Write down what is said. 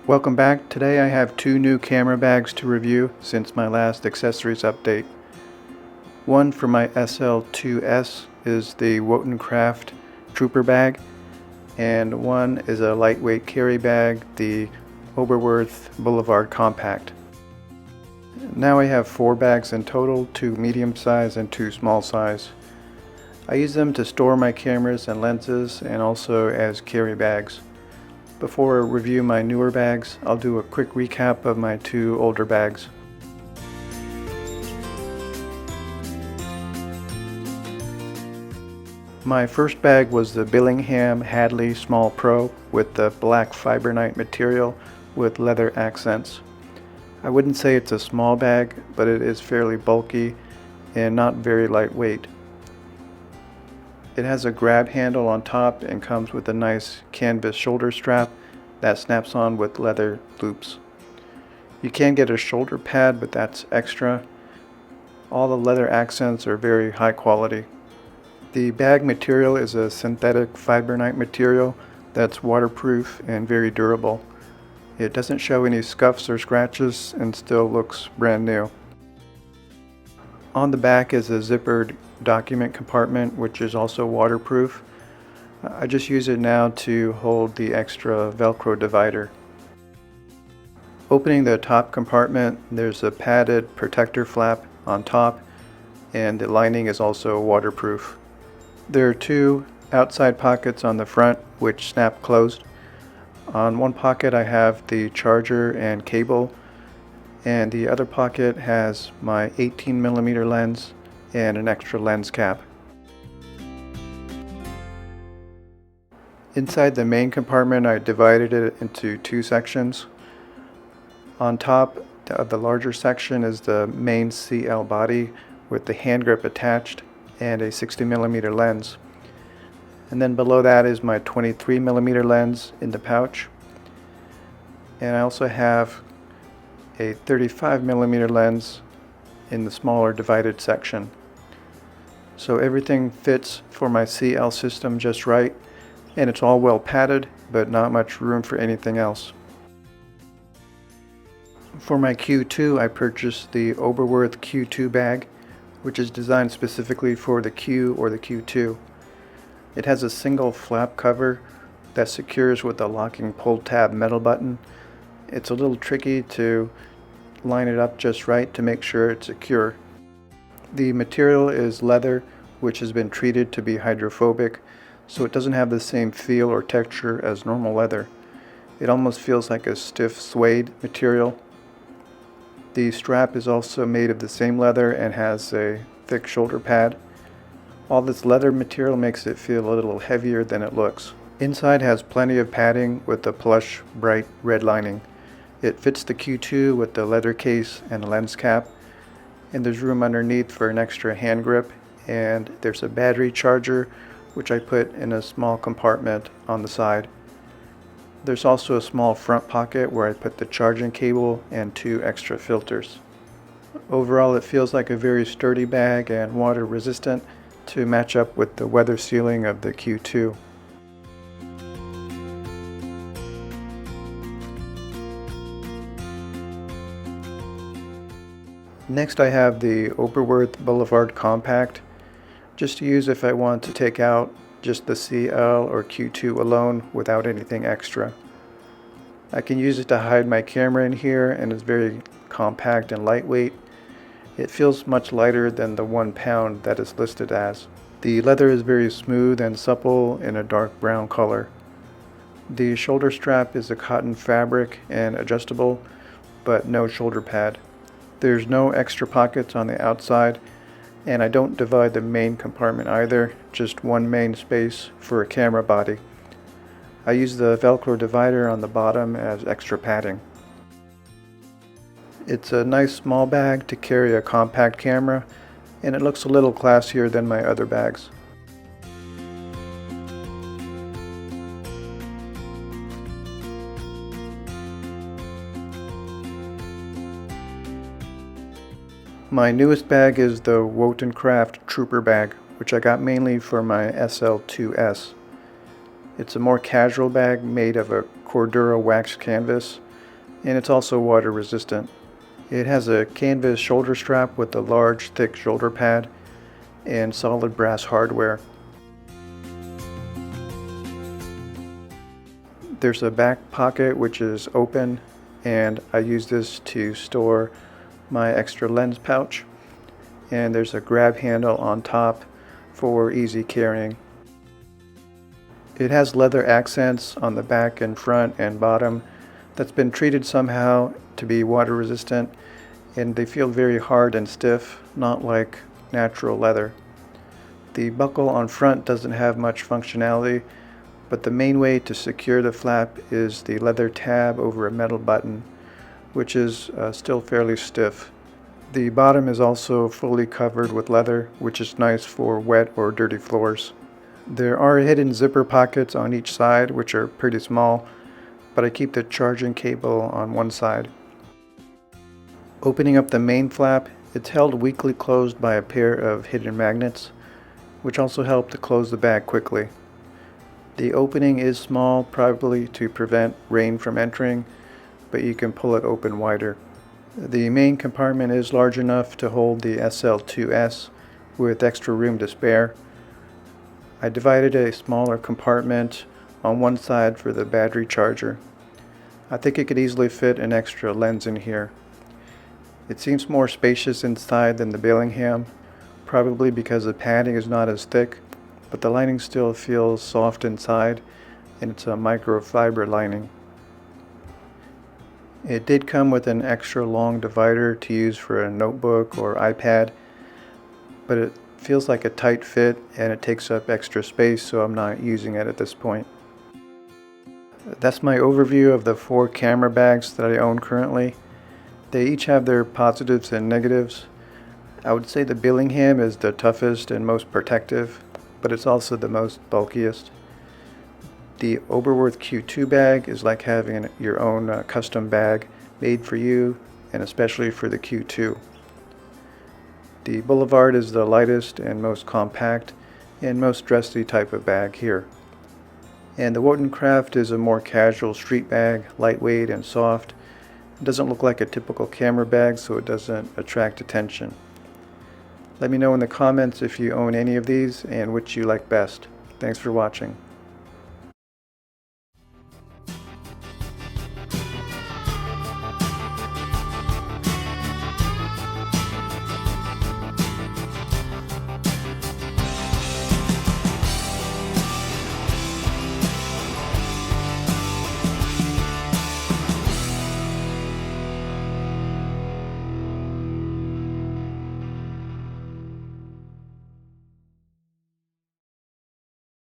Welcome back. Today I have two new camera bags to review since my last accessories update. One for my SL2S is the Wotencraft Trooper bag, and one is a lightweight carry bag, the Oberwerth Boulevard Compact. Now I have 4 bags in total, 2 medium size and 2 small size. I use them to store my cameras and lenses and also as carry bags. Before I review my newer bags, I'll do a quick recap of my 2 older bags. My first bag was the Billingham Small Pro with the black fibernite material with leather accents. I wouldn't say it's a small bag, but it is fairly bulky and not very lightweight. It has a grab handle on top and comes with a nice canvas shoulder strap that snaps on with leather loops. You can get a shoulder pad, but that's extra. All the leather accents are very high quality. The bag material is a synthetic fibernite material that's waterproof and very durable. It doesn't show any scuffs or scratches and still looks brand new. On the back is a zippered document compartment, which is also waterproof. I just use it now to hold the extra Velcro divider. Opening the top compartment, there's a padded protector flap on top, and the lining is also waterproof. There are 2 outside pockets on the front which snap closed. On one pocket I have the charger and cable, and the other pocket has my 18mm lens and an extra lens cap. Inside the main compartment I divided it into 2 sections. On top of the larger section is the main CL body with the hand grip attached and a 60mm lens. And then below that is my 23mm lens in the pouch. And I also have a 35mm lens in the smaller divided section. So everything fits for my CL system just right, and it's all well padded, but not much room for anything else. For my Q2, I purchased the Oberwerth Q2 bag, which is designed specifically for the Q or the Q2. It has a single flap cover that secures with a locking pull tab metal button. It's a little tricky to line it up just right to make sure it's secure. The material is leather, which has been treated to be hydrophobic, so it doesn't have the same feel or texture as normal leather. It almost feels like a stiff suede material. The strap is also made of the same leather and has a thick shoulder pad. All this leather material makes it feel a little heavier than it looks. Inside has plenty of padding with a plush, bright red lining. It fits the Q2 with the leather case and a lens cap, and there's room underneath for an extra hand grip, and there's a battery charger which I put in a small compartment on the side. There's also a small front pocket where I put the charging cable and 2 extra filters. Overall, it feels like a very sturdy bag and water resistant to match up with the weather sealing of the Q2. Next I have the Oberwerth Boulevard Compact, just to use if I want to take out just the CL or Q2 alone without anything extra. I can use it to hide my camera in here, and it's very compact and lightweight. It feels much lighter than the 1 pound that is listed as. The leather is very smooth and supple in a dark brown color. The shoulder strap is a cotton fabric and adjustable, but no shoulder pad. There's no extra pockets on the outside, and I don't divide the main compartment either, just one main space for a camera body. I use the Velcro divider on the bottom as extra padding. It's a nice small bag to carry a compact camera, and it looks a little classier than my other bags. My newest bag is the Wotencraft Trooper bag, which I got mainly for my SL2S. It's a more casual bag made of a Cordura wax canvas, and it's also water resistant. It has a canvas shoulder strap with a large thick shoulder pad and solid brass hardware. There's a back pocket which is open, and I use this to store my extra lens pouch, and there's a grab handle on top for easy carrying. It has leather accents on the back and front and bottom that's been treated somehow to be water resistant, and they feel very hard and stiff, not like natural leather. The buckle on front doesn't have much functionality, but the main way to secure the flap is the leather tab over a metal button, which is still fairly stiff. The bottom is also fully covered with leather, which is nice for wet or dirty floors. There are hidden zipper pockets on each side, which are pretty small, but I keep the charging cable on one side. Opening up the main flap, it's held weakly closed by a pair of hidden magnets, which also help to close the bag quickly. The opening is small, probably to prevent rain from entering, but you can pull it open wider. The main compartment is large enough to hold the SL2 with extra room to spare. I divided a smaller compartment on one side for the battery charger. I think it could easily fit an extra lens in here. It seems more spacious inside than the Billingham, probably because the padding is not as thick, but the lining still feels soft inside, and it's a microfiber lining. It did come with an extra long divider to use for a notebook or iPad, but it feels like a tight fit and it takes up extra space, so I'm not using it at this point. That's my overview of the 4 camera bags that I own currently. They each have their positives and negatives. I would say the Billingham is the toughest and most protective, but it's also the most bulkiest. The Oberwerth Q2 bag is like having your own custom bag made for you, and especially for the Q2. The Boulevard is the lightest and most compact and most dressy type of bag here. And the Wotencraft is a more casual street bag, lightweight and soft. It doesn't look like a typical camera bag, so it doesn't attract attention. Let me know in the comments if you own any of these and which you like best. Thanks for watching.